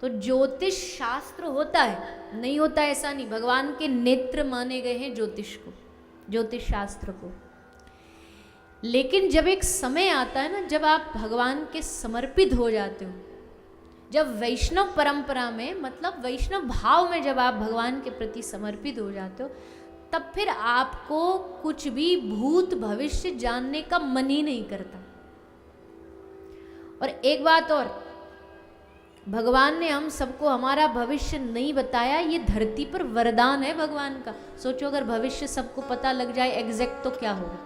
तो ज्योतिष शास्त्र होता है, नहीं होता ऐसा नहीं, भगवान के नेत्र माने गए हैं ज्योतिष को, ज्योतिष शास्त्र को। लेकिन जब एक समय आता है ना, जब आप भगवान के समर्पित हो जाते हो, जब वैष्णव परंपरा में, मतलब वैष्णव भाव में जब आप भगवान के प्रति समर्पित हो जाते हो, तब फिर आपको कुछ भी भूत भविष्य जानने का मन ही नहीं करता। और एक बात और, भगवान ने हम सबको हमारा भविष्य नहीं बताया, ये धरती पर वरदान है भगवान का। सोचो अगर भविष्य सबको पता लग जाए एग्जैक्ट, तो क्या होगा?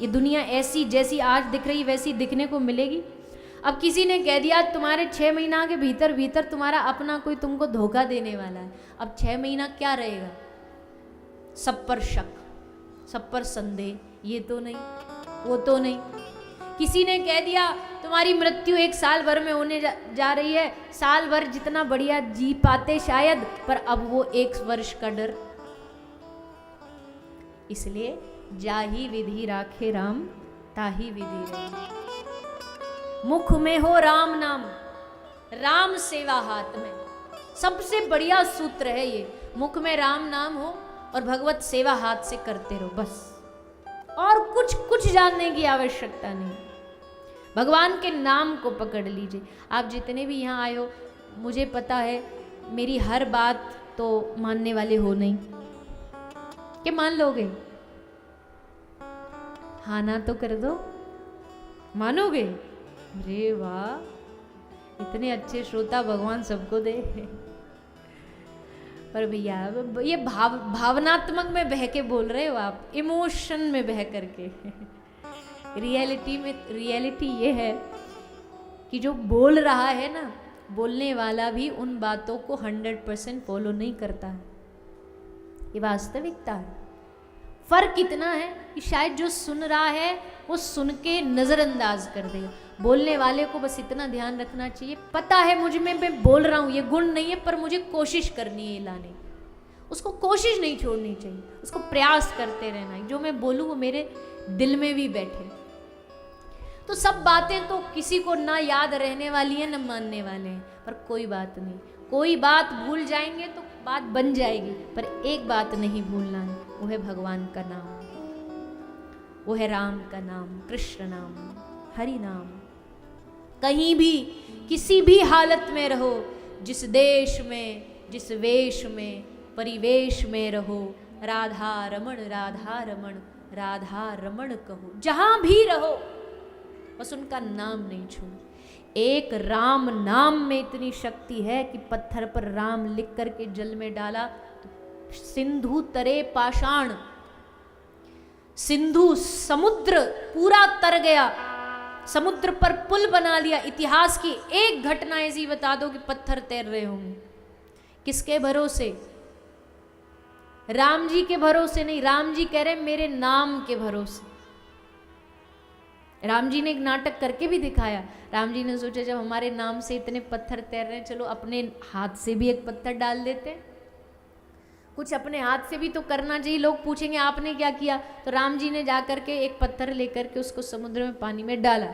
ये दुनिया ऐसी जैसी आज दिख रही वैसी दिखने को मिलेगी? अब किसी ने कह दिया तुम्हारे 6 महीना के भीतर भीतर तुम्हारा अपना कोई तुमको धोखा देने वाला है, अब 6 महीना क्या रहेगा? सब पर शक, सब पर संदेह, ये तो नहीं, वो तो नहीं। किसी ने कह दिया तुम्हारी मृत्यु 1 साल भर में होने जा रही है, साल भर जितना बढ़िया जी पाते शायद, पर अब वो 1 वर्ष का डर। इसलिए जाही विधि राखे राम, ताही विधि रही। मुख में हो राम नाम, राम सेवा हाथ में। सबसे बढ़िया सूत्र है ये, मुख में राम नाम हो और भगवत सेवा हाथ से करते रहो, बस। और कुछ जानने की आवश्यकता नहीं। भगवान के नाम को पकड़ लीजिए। आप जितने भी यहाँ आए हो, मुझे पता है मेरी हर बात तो मानने वाले हो नहीं, कि मान लोगे? हाँ ना तो कर दो, मानोगे? अरे वाह, इतने अच्छे श्रोता भगवान सबको दे। पर भैया ये भावनात्मक में बह के बोल रहे हो आप, इमोशन में बह करके। रियलिटी ये है कि जो बोल रहा है ना, बोलने वाला भी उन बातों को 100% फॉलो नहीं करता है। ये वास्तविकता है। फर्क इतना है कि शायद जो सुन रहा है वो सुन के नज़रअंदाज कर देगा, बोलने वाले को बस इतना ध्यान रखना चाहिए, पता है मुझ में मैं बोल रहा हूँ, ये गुण नहीं है, पर मुझे कोशिश करनी है लाने। उसको कोशिश नहीं छोड़नी चाहिए, उसको प्रयास करते रहना है, जो मैं बोलूँ वो मेरे दिल में भी बैठे। तो सब बातें तो किसी को ना याद रहने वाली है ना मानने वाले हैं, पर कोई बात नहीं। कोई बात भूल जाएंगे तो बात बन जाएगी, पर एक बात नहीं भूलना है, वो है भगवान का नाम, वो है राम का नाम, कृष्ण नाम, हरि नाम। कहीं भी किसी भी हालत में रहो, जिस देश में, जिस वेश में, परिवेश में रहो, राधा रमण राधा रमण राधा रमण कहो। जहां भी रहो बस उनका नाम नहीं छोड़ो। एक राम नाम में इतनी शक्ति है कि पत्थर पर राम लिख करके जल में डाला तो सिंधु तरे पाषाण, सिंधु समुद्र पूरा तर गया, समुद्र पर पुल बना लिया। इतिहास की एक घटना ऐसी बता दो कि पत्थर तैर रहे होंगे। किसके भरोसे? राम जी के भरोसे नहीं। राम जी कह रहे मेरे नाम के भरोसे। राम जी ने एक नाटक करके भी दिखाया। राम जी ने सोचा जब हमारे नाम से इतने पत्थर तैर रहे हैं, चलो अपने हाथ से भी एक पत्थर डाल देते हैं। कुछ अपने हाथ से भी तो करना चाहिए। लोग पूछेंगे आपने क्या किया, तो राम जी ने जाकर के एक पत्थर लेकर के उसको समुद्र में पानी में डाला,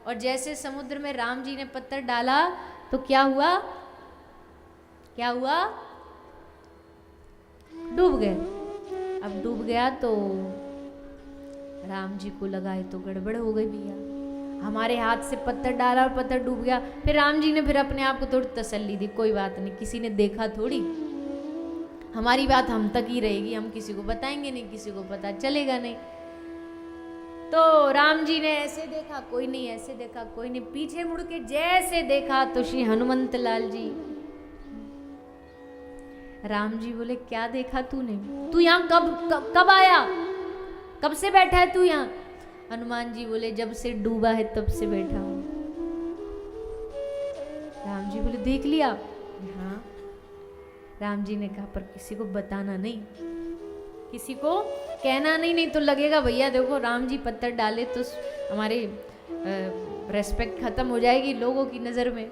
और जैसे समुद्र में राम जी ने पत्थर डाला तो क्या हुआ? क्या हुआ? डूब गए। अब डूब गया तो राम जी को लगा है तो गड़बड़ हो गई भैया, हमारे हाथ से पत्थर डाला और पत्थर डूब गया। फिर राम जी ने फिर अपने आप को थोड़ी तसल्ली दी, कोई बात नहीं, किसी ने देखा थोड़ी, हमारी बात हम तक ही रहेगी, हम किसी को बताएंगे नहीं, किसी को पता चलेगा नहीं। तो राम जी ने ऐसे देखा कोई नहीं, ऐसे देखा कोई नहीं, पीछे मुड़ के जैसे देखा तो श्री हनुमंत लाल जी। राम जी बोले क्या देखा तूने? तू यहाँ कब आया? कब से बैठा है तू यहाँ? हनुमान जी बोले जब से डूबा है तब से बैठा हूं। राम जी बोले देख लिया? हाँ। राम जी ने कहा पर किसी को बताना नहीं, किसी को कहना नहीं, नहीं तो लगेगा भैया देखो राम जी पत्थर डाले तो हमारे रेस्पेक्ट खत्म हो जाएगी लोगों की नज़र में।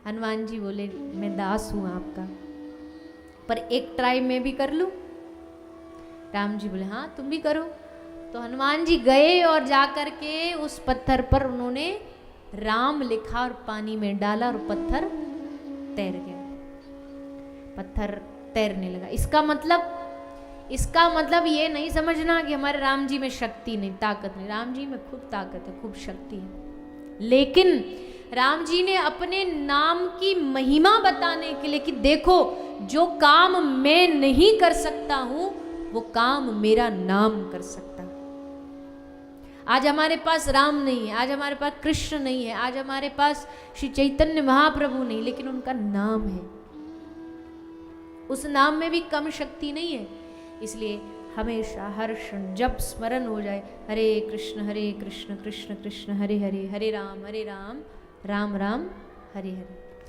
हनुमान जी बोले मैं दास हूँ आपका, पर एक ट्राई मैं भी कर लूँ? राम जी बोले हाँ तुम भी करो। तो हनुमान जी गए और जाकर के उस पत्थर पर उन्होंने राम लिखा और पानी में डाला और पत्थर तैर गया, पत्थर तैरने लगा। इसका मतलब ये नहीं समझना कि हमारे राम जी में शक्ति नहीं, ताकत नहीं। राम जी में खूब ताकत है, खूब शक्ति है, लेकिन राम जी ने अपने नाम की महिमा बताने के लिए कि देखो जो काम मैं नहीं कर सकता हूं वो काम मेरा नाम कर सकता है। आज हमारे पास राम नहीं है, आज हमारे पास कृष्ण नहीं है, आज हमारे पास श्री चैतन्य महाप्रभु नहीं, लेकिन उनका नाम है। उस नाम में भी कम शक्ति नहीं है। इसलिए हमेशा हर क्षण जब स्मरण हो जाए हरे कृष्ण कृष्ण कृष्ण हरे हरे, हरे राम राम राम हरे हरे।